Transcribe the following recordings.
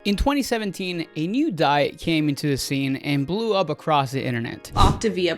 In 2017, a new diet came into the scene and blew up across the internet. Optavia.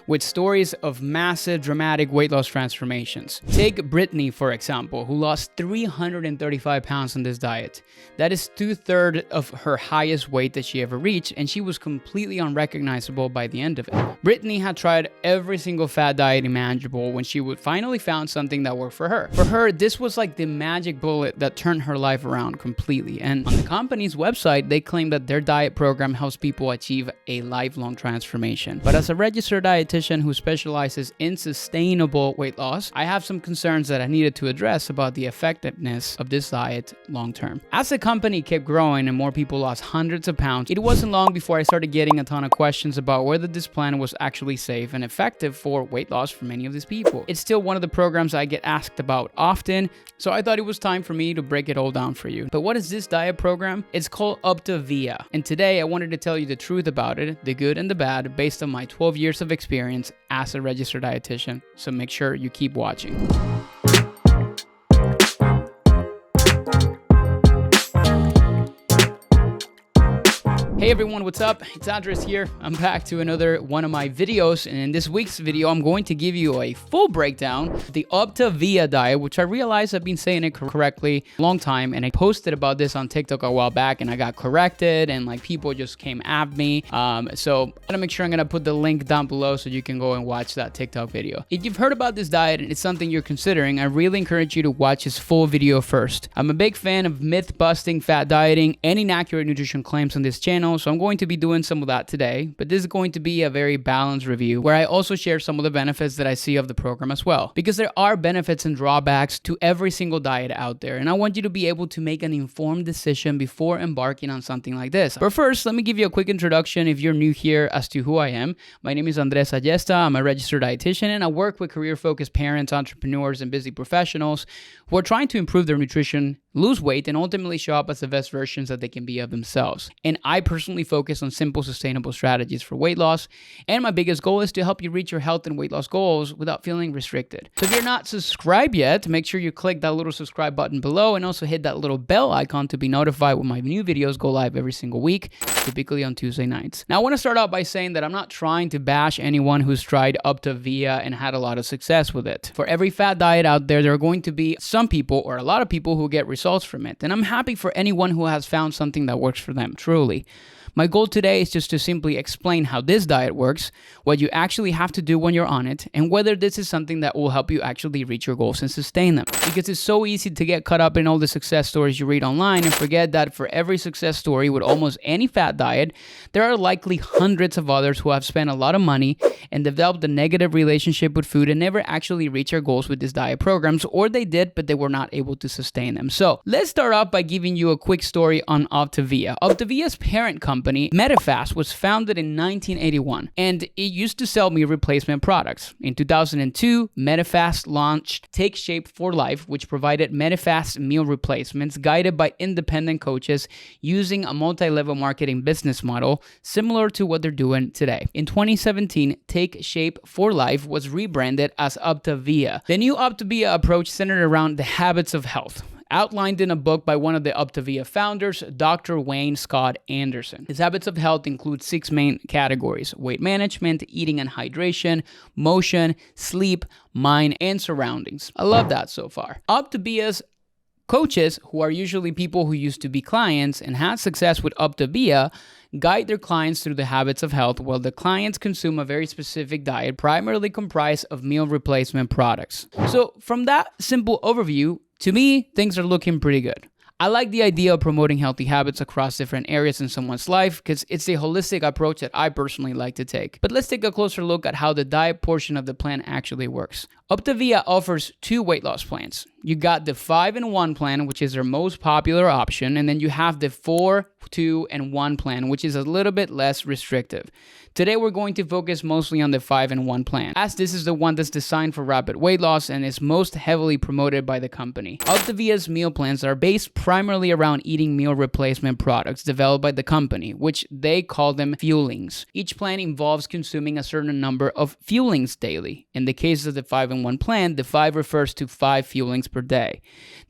With stories of massive, dramatic weight loss transformations. Take Brittany, for example, who lost 335 pounds on this diet. That is 2/3 of her highest weight that she ever reached, and she was completely unrecognizable by the end of it. Brittany had tried every single fat diet imaginable when she would finally found something that worked for her. For her, this was like the magic bullet that turned her life around completely. And on the company's website, they claim that their diet program helps people achieve a lifelong transformation. But as a registered dietitian who specializes in sustainable weight loss, I have some concerns that I needed to address about the effectiveness of this diet long term. As the company kept growing and more people lost hundreds of pounds, it wasn't long before I started getting a ton of questions about whether this plan was actually safe and effective for weight loss for many of these people. It's still one of the programs I get asked about often, so I thought it was time for me to break it all down for you. But what is this diet program? It's called Optavia, and today I wanted to tell you the truth about it, the good and the bad, based on my 12 years of experience as a registered dietitian, so make sure you keep watching. Hey everyone, what's up? It's Andres here. I'm back to another one of my videos, and in this week's video, I'm going to give you a full breakdown of the Optavia diet, which I realized I've been saying it correctly a long time, and I posted about this on TikTok a while back, and I got corrected, and like people just came at me. So I'm gonna make sure I'm gonna put the link down below so you can go and watch that TikTok video. If you've heard about this diet and it's something you're considering, I really encourage you to watch this full video first. I'm a big fan of myth-busting fat dieting and inaccurate nutrition claims on this channel, so I'm going to be doing some of that today, but this is going to be a very balanced review where I also share some of the benefits that I see of the program as well, because there are benefits and drawbacks to every single diet out there, and I want you to be able to make an informed decision before embarking on something like this. But first, let me give you a quick introduction if you're new here as to who I am. My name is Andres Ayesta. I'm a registered dietitian, and I work with career-focused parents, entrepreneurs, and busy professionals who are trying to improve their nutrition, lose weight, and ultimately show up as the best versions that they can be of themselves. And I personally focus on simple, sustainable strategies for weight loss. And my biggest goal is to help you reach your health and weight loss goals without feeling restricted. So if you're not subscribed yet, make sure you click that little subscribe button below and also hit that little bell icon to be notified when my new videos go live every single week, typically on Tuesday nights. Now, I want to start out by saying that I'm not trying to bash anyone who's tried Optavia and had a lot of success with it. For every fat diet out there, there are going to be some people or a lot of people who get results from it. And I'm happy for anyone who has found something that works for them, truly. My goal today is just to simply explain how this diet works, what you actually have to do when you're on it, and whether this is something that will help you actually reach your goals and sustain them. Because it's so easy to get caught up in all the success stories you read online and forget that for every success story with almost any fat diet, there are likely hundreds of others who have spent a lot of money and developed a negative relationship with food and never actually reached their goals with these diet programs, or they did, but they were not able to sustain them. So let's start off by giving you a quick story on Optavia. Optavia's parent company, Medifast, was founded in 1981, and it used to sell meal replacement products. In 2002, Medifast launched Take Shape for Life, which provided Medifast meal replacements guided by independent coaches using a multi-level marketing business model similar to what they're doing today. In 2017, Take Shape for Life was rebranded as Optavia. The new Optavia approach centered around the habits of health, outlined in a book by one of the Optavia founders, Dr. Wayne Scott Anderson. His habits of health include 6 main categories: weight management, eating and hydration, motion, sleep, mind, and surroundings. I love that so far. Optavia's coaches, who are usually people who used to be clients and had success with Optavia, guide their clients through the habits of health while the clients consume a very specific diet primarily comprised of meal replacement products. So from that simple overview, to me, things are looking pretty good. I like the idea of promoting healthy habits across different areas in someone's life because it's a holistic approach that I personally like to take. But let's take a closer look at how the diet portion of the plan actually works. Optavia offers 2 weight loss plans. You got the 5-in-1 plan, which is their most popular option, and then you have the 4-2-1 plan, which is a little bit less restrictive. Today, we're going to focus mostly on the 5-in-1 plan, as this is the one that's designed for rapid weight loss and is most heavily promoted by the company. Optavia's meal plans are based primarily around eating meal replacement products developed by the company, which they call them fuelings. Each plan involves consuming a certain number of fuelings daily. In the case of the 5-in-1 plan, the 5 refers to 5 fuelings per day.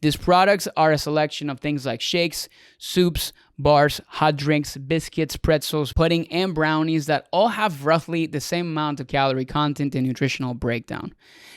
These products are a selection of things like shakes, soups, bars, hot drinks, biscuits, pretzels, pudding, and brownies that all have roughly the same amount of calorie content and nutritional breakdown.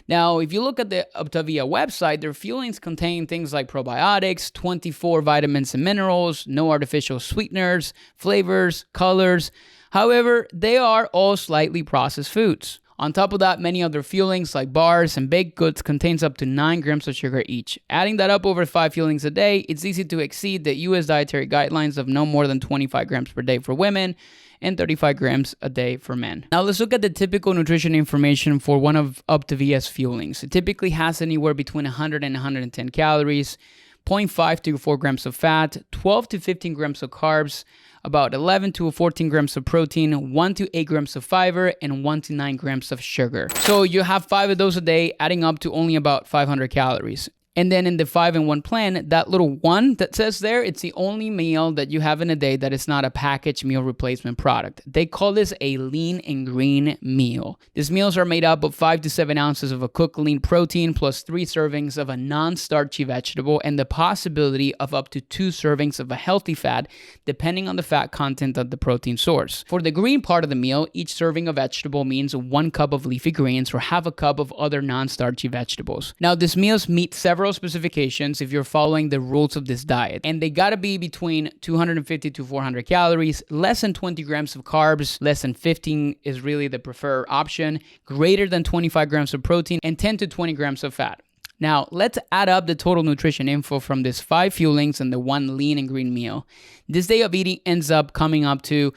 Now, if you look at the Optavia website, their fuelings contain things like probiotics, 24 vitamins and minerals, no artificial sweeteners, flavors, colors. However, they are all slightly processed foods. On top of that, many other fuelings like bars and baked goods contains up to 9 grams of sugar each. Adding that up over 5 fuelings a day, it's easy to exceed the US dietary guidelines of no more than 25 grams per day for women and 35 grams a day for men. Now let's look at the typical nutrition information for one of Optavia's fuelings. It typically has anywhere between 100 and 110 calories, 0.5 to 4 grams of fat, 12 to 15 grams of carbs, about 11 to 14 grams of protein, 1 to 8 grams of fiber, and 1 to 9 grams of sugar. So you have 5 of those a day, adding up to only about 500 calories. And then in the 5-in-1 plan, that little 1 that says there, it's the only meal that you have in a day that is not a packaged meal replacement product. They call this a lean and green meal. These meals are made up of 5 to 7 ounces of a cooked lean protein plus 3 servings of a non-starchy vegetable and the possibility of up to 2 servings of a healthy fat, depending on the fat content of the protein source. For the green part of the meal, each serving of vegetable means 1 cup of leafy greens or half a cup of other non-starchy vegetables. Now, these meals meet several specifications if you're following the rules of this diet, and they gotta be between 250 to 400 calories, less than 20 grams of carbs, less than 15 is really the preferred option, greater than 25 grams of protein, and 10 to 20 grams of fat. Now, let's add up the total nutrition info from these 5 fuelings and the 1 lean and green meal. This day of eating ends up coming up to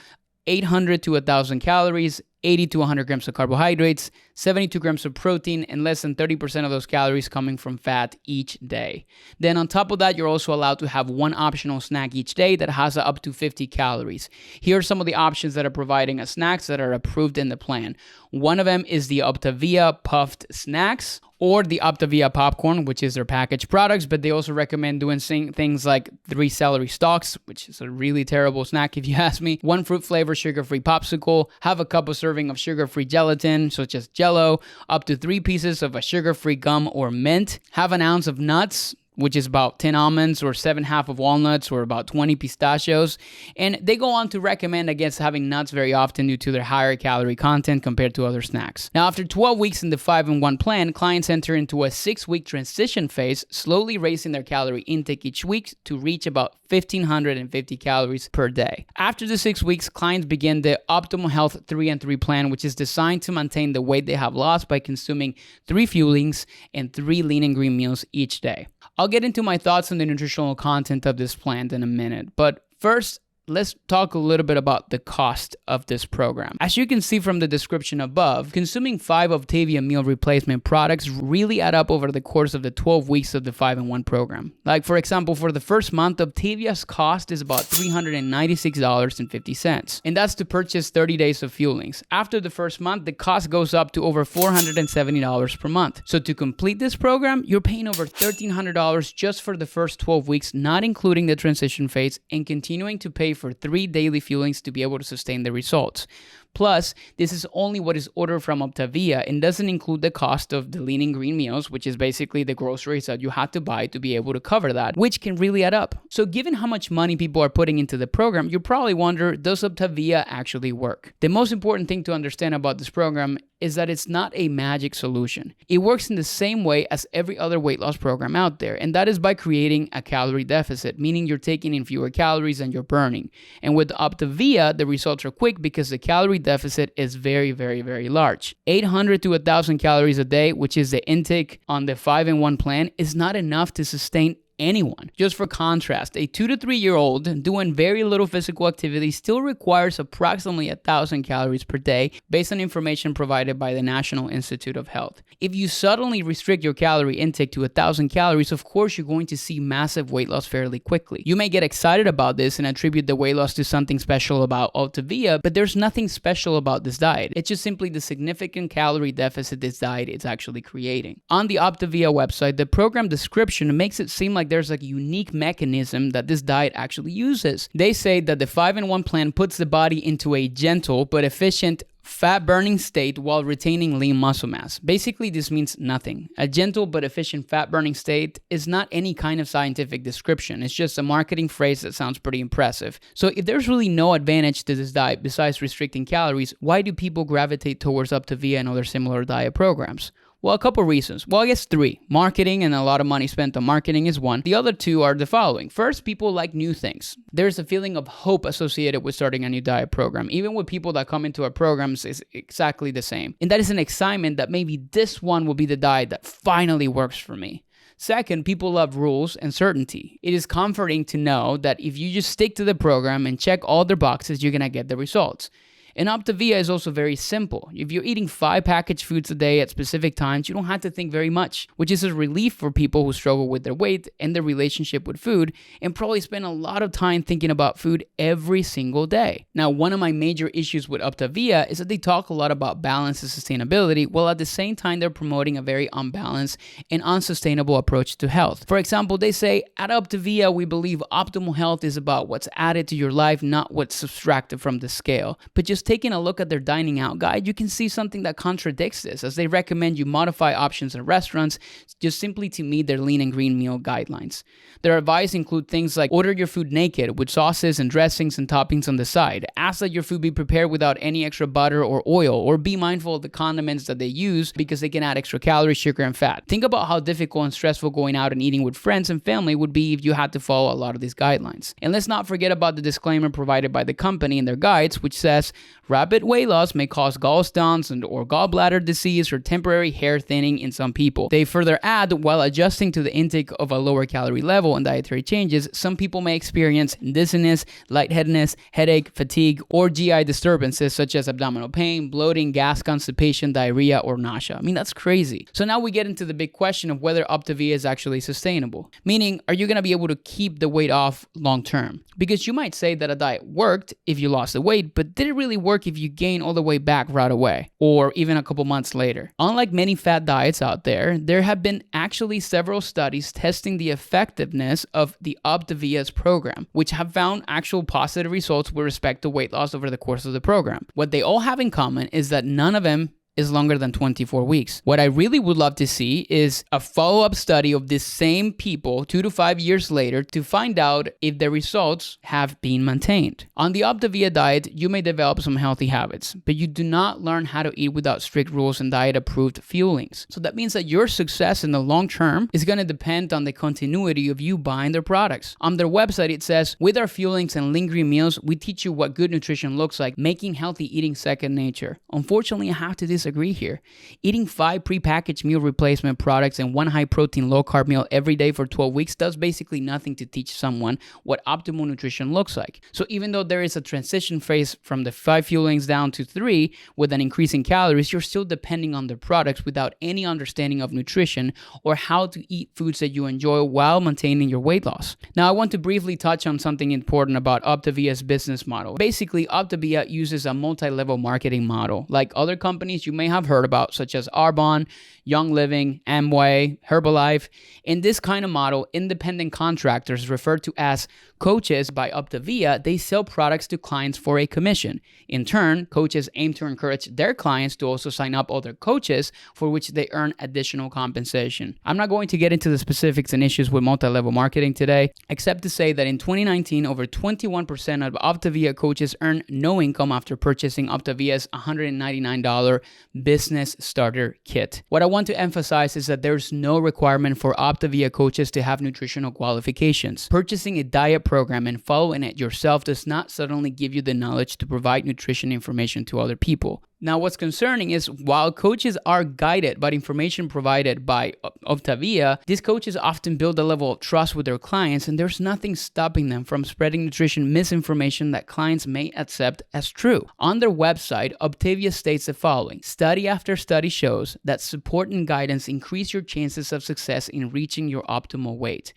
800 to 1,000 calories, 80 to 100 grams of carbohydrates, 72 grams of protein, and less than 30% of those calories coming from fat each day. Then on top of that, you're also allowed to have 1 optional snack each day that has up to 50 calories. Here are some of the options that are providing as snacks that are approved in the plan. One of them is the Optavia Puffed Snacks, or the Optavia Popcorn, which is their packaged products, but they also recommend doing things like 3 celery stalks, which is a really terrible snack if you ask me, 1 fruit flavor sugar-free popsicle, have a cup of serving of sugar-free gelatin, such as Jell-O, up to 3 pieces of a sugar-free gum or mint, have an ounce of nuts, which is about 10 almonds or 7/2 of walnuts or about 20 pistachios. And they go on to recommend against having nuts very often due to their higher calorie content compared to other snacks. Now, after 12 weeks in the 5-in-1 plan, clients enter into a 6-week transition phase, slowly raising their calorie intake each week to reach about 1,550 calories per day. After the 6 weeks, clients begin the Optimal Health 3-and-3 plan, which is designed to maintain the weight they have lost by consuming 3 fuelings and 3 lean and green meals each day. I'll get into my thoughts on the nutritional content of this plan in a minute, but first, let's talk a little bit about the cost of this program. As you can see from the description above, consuming 5 Optavia meal replacement products really add up over the course of the 12 weeks of the 5-in-1 program. Like, for example, for the first month, Optavia's cost is about $396.50, and that's to purchase 30 days of fuelings. After the first month, the cost goes up to over $470 per month. So to complete this program, you're paying over $1,300 just for the first 12 weeks, not including the transition phase, and continuing to pay for 3 daily fuelings to be able to sustain the results. Plus, this is only what is ordered from Optavia and doesn't include the cost of the lean and green meals, which is basically the groceries that you have to buy to be able to cover that, which can really add up. So given how much money people are putting into the program, you probably wonder, does Optavia actually work? The most important thing to understand about this program is that it's not a magic solution. It works in the same way as every other weight loss program out there, and that is by creating a calorie deficit, meaning you're taking in fewer calories than you're burning. And with Optavia, the results are quick because the calorie deficit is very, very, very large. 800 to 1,000 calories a day, which is the intake on the 5-in-1 plan, is not enough to sustain anyone. Just for contrast, a 2 to 3 year old doing very little physical activity still requires approximately 1,000 calories per day based on information provided by the National Institute of Health. If you suddenly restrict your calorie intake to 1,000 calories, of course you're going to see massive weight loss fairly quickly. You may get excited about this and attribute the weight loss to something special about Optavia, but there's nothing special about this diet. It's just simply the significant calorie deficit this diet is actually creating. On the Optavia website, the program description makes it seem like there's a unique mechanism that this diet actually uses. They say that the 5-in-1 plan puts the body into a gentle but efficient fat burning state while retaining lean muscle mass. Basically, this means nothing. A gentle but efficient fat burning state is not any kind of scientific description. It's just a marketing phrase that sounds pretty impressive. So if there's really no advantage to this diet besides restricting calories, why do people gravitate towards Optavia and other similar diet programs? Well, a couple reasons. Well, I guess three. Marketing, and a lot of money spent on marketing is one. The other two are the following. First, people like new things. There's a feeling of hope associated with starting a new diet program. Even with people that come into our programs, is exactly the same. And that is an excitement that maybe this one will be the diet that finally works for me. Second, people love rules and certainty. It is comforting to know that if you just stick to the program and check all the boxes, you're going to get the results. And Optavia is also very simple. If you're eating 5 packaged foods a day at specific times, you don't have to think very much, which is a relief for people who struggle with their weight and their relationship with food and probably spend a lot of time thinking about food every single day. Now, one of my major issues with Optavia is that they talk a lot about balance and sustainability, while at the same time they're promoting a very unbalanced and unsustainable approach to health. For example, they say, at Optavia, we believe optimal health is about what's added to your life, not what's subtracted from the scale. But just taking a look at their dining out guide, you can see something that contradicts this, as they recommend you modify options in restaurants just simply to meet their lean and green meal guidelines. Their advice include things like order your food naked with sauces and dressings and toppings on the side. Ask that your food be prepared without any extra butter or oil, or be mindful of the condiments that they use because they can add extra calories, sugar, and fat. Think about how difficult and stressful going out and eating with friends and family would be if you had to follow a lot of these guidelines. And let's not forget about the disclaimer provided by the company in their guides, which says, rapid weight loss may cause gallstones or gallbladder disease or temporary hair thinning in some people. They further add, while adjusting to the intake of a lower calorie level and dietary changes, some people may experience dizziness, lightheadedness, headache, fatigue, or GI disturbances such as abdominal pain, bloating, gas, constipation, diarrhea, or nausea. I mean, that's crazy. So now we get into the big question of whether Optavia is actually sustainable. Meaning, are you going to be able to keep the weight off long term? Because you might say that a diet worked if you lost the weight, but did it really work if you gain all the way back right away, or even a couple months later? Unlike many fat diets out there, there have been actually several studies testing the effectiveness of the Optavia's program, which have found actual positive results with respect to weight loss over the course of the program. What they all have in common is that none of them is longer than 24 weeks. What I really would love to see is a follow-up study of the same people 2 to 5 years later to find out if the results have been maintained. On the Optavia diet, you may develop some healthy habits, but you do not learn how to eat without strict rules and diet-approved fuelings. So that means that your success in the long term is going to depend on the continuity of you buying their products. On their website, it says, with our fuelings and lingering meals, we teach you what good nutrition looks like, making healthy eating second nature. Unfortunately, I have to disagree here. Eating 5 prepackaged meal replacement products and 1 high-protein, low-carb meal every day for 12 weeks does basically nothing to teach someone what optimal nutrition looks like. So even though there is a transition phase from the 5 fuelings down to 3 with an increase in calories, you're still depending on the products without any understanding of nutrition or how to eat foods that you enjoy while maintaining your weight loss. Now, I want to briefly touch on something important about Optavia's business model. Basically, Optavia uses a multi-level marketing model. Like other companies you may have heard about, such as Arbonne, Young Living, Amway, Herbalife. In this kind of model, independent contractors, referred to as coaches by Optavia, they sell products to clients for a commission. In turn, coaches aim to encourage their clients to also sign up other coaches, for which they earn additional compensation. I'm not going to get into the specifics and issues with multi-level marketing today, except to say that in 2019, over 21% of Optavia coaches earned no income after purchasing Optavia's $199 business starter kit. What I want to emphasize is that there's no requirement for Optavia coaches to have nutritional qualifications. Purchasing a diet program and following it yourself does not suddenly give you the knowledge to provide nutrition information to other people. Now, what's concerning is while coaches are guided by information provided by Optavia, these coaches often build a level of trust with their clients, and there's nothing stopping them from spreading nutrition misinformation that clients may accept as true. On their website, Optavia states the following: study after study shows that support and guidance increase your chances of success in reaching your optimal weight.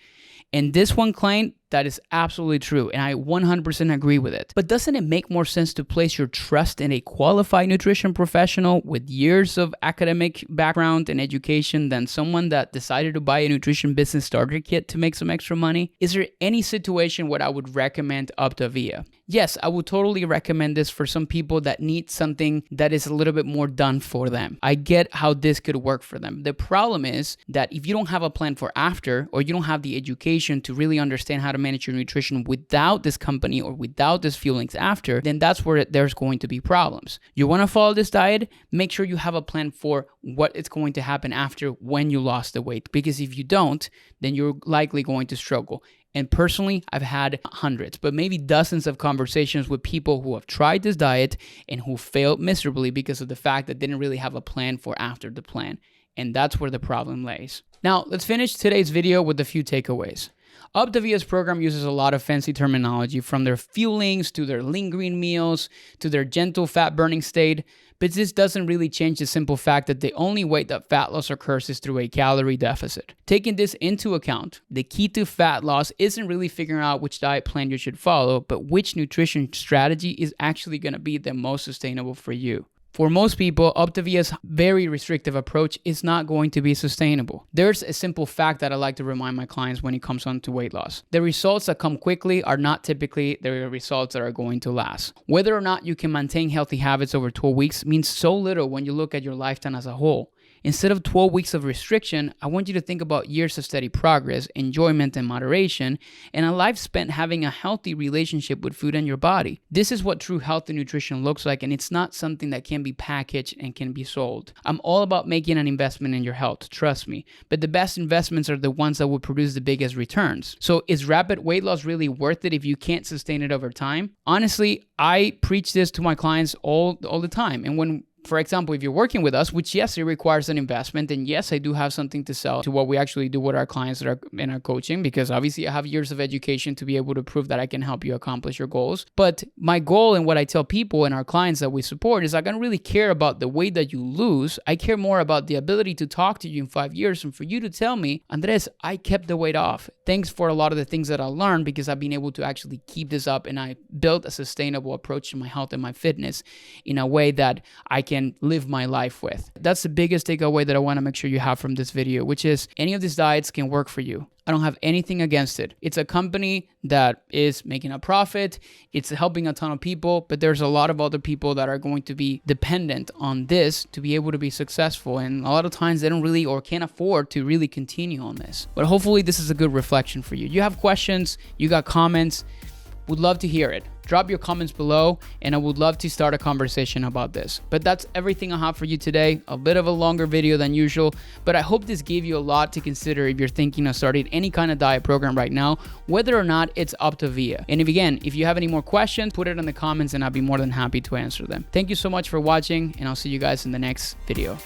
And this one claim That is absolutely true, and I 100% agree with it. But doesn't it make more sense to place your trust in a qualified nutrition professional with years of academic background and education than someone that decided to buy a nutrition business starter kit to make some extra money? Is there any situation where I would recommend Optavia? Yes, I would totally recommend this for some people that need something that is a little bit more done for them. I get how this could work for them. The problem is that if you don't have a plan for after, or you don't have the education to really understand how to manage your nutrition without this company or without this fuelings after, then that's where there's going to be problems. You want to follow this diet? Make sure you have a plan for what is going to happen after when you lost the weight, because if you don't, then you're likely going to struggle. And personally, I've had hundreds, but maybe dozens of conversations with people who have tried this diet and who failed miserably because of the fact that they didn't really have a plan for after the plan. And that's where the problem lays. Now, let's finish today's video with a few takeaways. Optavia's program uses a lot of fancy terminology, from their fuelings to their lean green meals to their gentle fat burning state, but this doesn't really change the simple fact that the only way that fat loss occurs is through a calorie deficit. Taking this into account, the key to fat loss isn't really figuring out which diet plan you should follow, but which nutrition strategy is actually going to be the most sustainable for you. For most people, Optavia's very restrictive approach is not going to be sustainable. There's a simple fact that I like to remind my clients when it comes on to weight loss. The results that come quickly are not typically the results that are going to last. Whether or not you can maintain healthy habits over 12 weeks means so little when you look at your lifetime as a whole. Instead of 12 weeks of restriction, I want you to think about years of steady progress, enjoyment and moderation, and a life spent having a healthy relationship with food and your body. This is what true health and nutrition looks like, and it's not something that can be packaged and can be sold. I'm all about making an investment in your health, trust me, but the best investments are the ones that will produce the biggest returns. So is rapid weight loss really worth it if you can't sustain it over time? Honestly, I preach this to my clients all the time, and when for example, if you're working with us, which yes, it requires an investment, and yes, I do have something to sell to what we actually do with our clients that are in our coaching, because obviously I have years of education to be able to prove that I can help you accomplish your goals. But my goal and what I tell people and our clients that we support is I don't really care about the weight that you lose. I care more about the ability to talk to you in 5 years and for you to tell me, Andres, I kept the weight off. Thanks for a lot of the things that I learned, because I've been able to actually keep this up, and I built a sustainable approach to my health and my fitness in a way that I can live my life with. That's the biggest takeaway that I want to make sure you have from this video, which is any of these diets can work for you. I don't have anything against it. It's a company that is making a profit. It's helping a ton of people, but there's a lot of other people that are going to be dependent on this to be able to be successful. And a lot of times they don't really or can't afford to really continue on this. But hopefully this is a good reflection for you. You have questions, you got comments, would love to hear it. Drop your comments below, and I would love to start a conversation about this. But that's everything I have for you today. A bit of a longer video than usual, but I hope this gave you a lot to consider if you're thinking of starting any kind of diet program right now, whether or not it's Optavia. And if you have any more questions, put it in the comments and I'll be more than happy to answer them. Thank you so much for watching, and I'll see you guys in the next video.